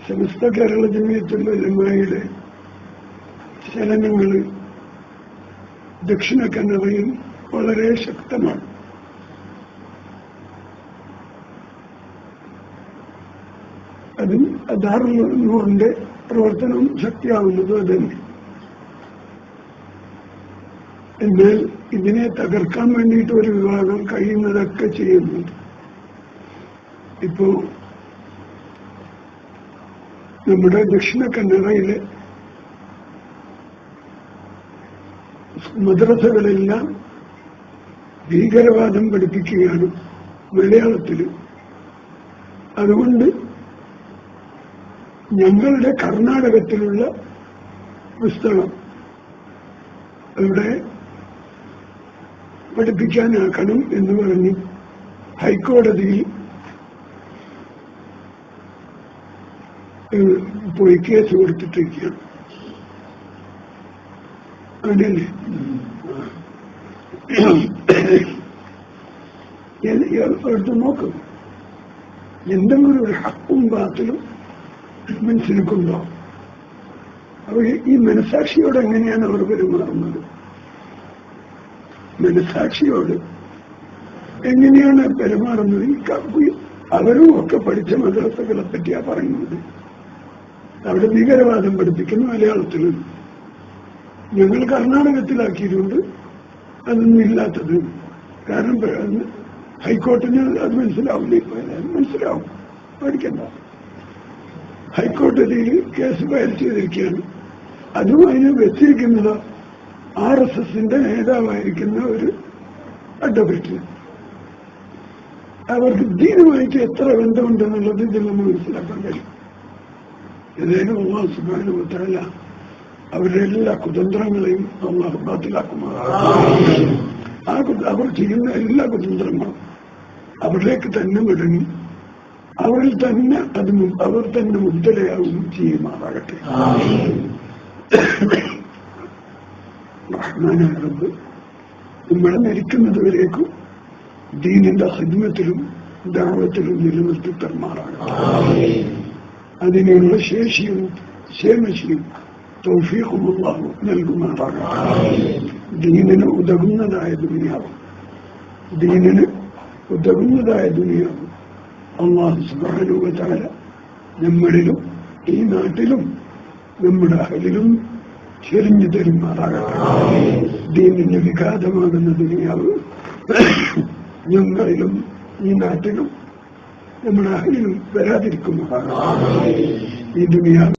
സമസ്ത കേരള ജമിയത്തുൽ ഉലമായുടെ ചലനങ്ങൾ ദക്ഷിണ കന്നഡയിൽ വളരെ ശക്തമാണ്. അതിൽ ദാറുൽ നൂറിന്റെ പ്രവർത്തനം ശക്തിയാവുന്നത് അതന്നെ. എന്നാൽ ഇതിനെ തകർക്കാൻ വേണ്ടിയിട്ട് ഒരു വിഭാഗം കഴിയുന്നതൊക്കെ ചെയ്യുന്നുണ്ട്. ഇപ്പോ നമ്മുടെ ദക്ഷിണ കന്നഡയിലെ മദ്രസകളെല്ലാം ഭീകരവാദം പഠിപ്പിക്കുകയാണ് മലയാളത്തിൽ. അതുകൊണ്ട് ഞങ്ങളുടെ കർണാടകത്തിലുള്ള പുസ്തകം അവിടെ പഠിപ്പിക്കാനാക്കണം എന്ന് പറഞ്ഞ് ഹൈക്കോടതിയിൽ പോയി കേസ് കൊടുത്തിട്ടിരിക്കുകയാണ്. അതല്ലേ എടുത്ത് നോക്കും. എന്തെങ്കിലും ഒരു ഹക്കും ബാത്തിലും മനസ്സിലാക്കുന്നുണ്ടോ? അവർ ഈ മനസാക്ഷിയോട് എങ്ങനെയാണ് അവർ പെരുമാറുന്നത്? മനസാക്ഷിയോട് എങ്ങനെയാണ് പെരുമാറുന്നത്? അവരും ഒക്കെ പഠിച്ച മദ്രസകളെ പറ്റിയാ പറയുന്നത്. അവിടെ ഭീകരവാദം പഠിപ്പിക്കുന്ന മലയാളത്തിൽ ഞങ്ങൾ കർണാടകത്തിലാക്കിയിട്ടുണ്ട്. അതൊന്നും ഇല്ലാത്തത് കാരണം ഹൈക്കോടതിന് അത് മനസ്സിലാവില്ല. മനസ്സിലാവും, പഠിക്കണ്ട. ഹൈക്കോടതിയിൽ കേസ് ഫയൽ ചെയ്തിരിക്കുകയാണ്. അതും അതിന് വെച്ചിരിക്കുന്നത് RSSന്റെ നേതാവായിരിക്കുന്ന ഒരു അഡ്വക്കേറ്റ്. അവർക്ക് ദീനുമായിട്ട് എത്ര ബന്ധമുണ്ടെന്നുള്ളത് ഇതിൽ നമ്മൾ മനസ്സിലാക്കാൻ കഴിയും. ഏതായാലും അല്ലാഹു സുബ്ഹാനഹു വ തആല അവരുടെ എല്ലാ കുതന്ത്രങ്ങളെയും അല്ലാഹു ബാത്തിലാക്കുമാറാകട്ടെ. അവർ ചെയ്യുന്ന എല്ലാ കുതന്ത്രങ്ങളും അവരിലേക്ക് തന്നെ വിടങ്ങി അവരിൽ തന്നെ അവർ തന്നെ മുദ്രയാവും ചെയ്യുമാറാകട്ടെ. റഹ്മാനായ റബ്ബ് നമ്മളെ മരിക്കുന്നത് വരേക്കും ദീനിന്റെ ഖിദ്മത്തിലും ദഅവത്തിലും നിലനിർത്തി തരുമാറാകട്ടെ. അതിനുള്ള ശേഷിയും ക്ഷേമശിയും തൗഫീഖും അല്ലാഹു നൽകുമാറാകട്ടെ. ദീനിന് ഉതകുന്നതായ ദുനിയാവും അല്ലാഹു സുബ്ഹാനഹു വ തആല നമ്മളിലും ഈ നാട്ടിലും നമ്മുടെ അഹലിലും ചെരിഞ്ഞു തരുമാറാകട്ടെ. ദീനിന് വിഘാതമാകുന്ന ദുനിയാവ് ഞങ്ങളിലും ഈ നാട്ടിലും നമ്മുടെ അഹലിലും വരാതിരിക്കുമാറാകട്ടെ. ഈ ദുനിയാവ്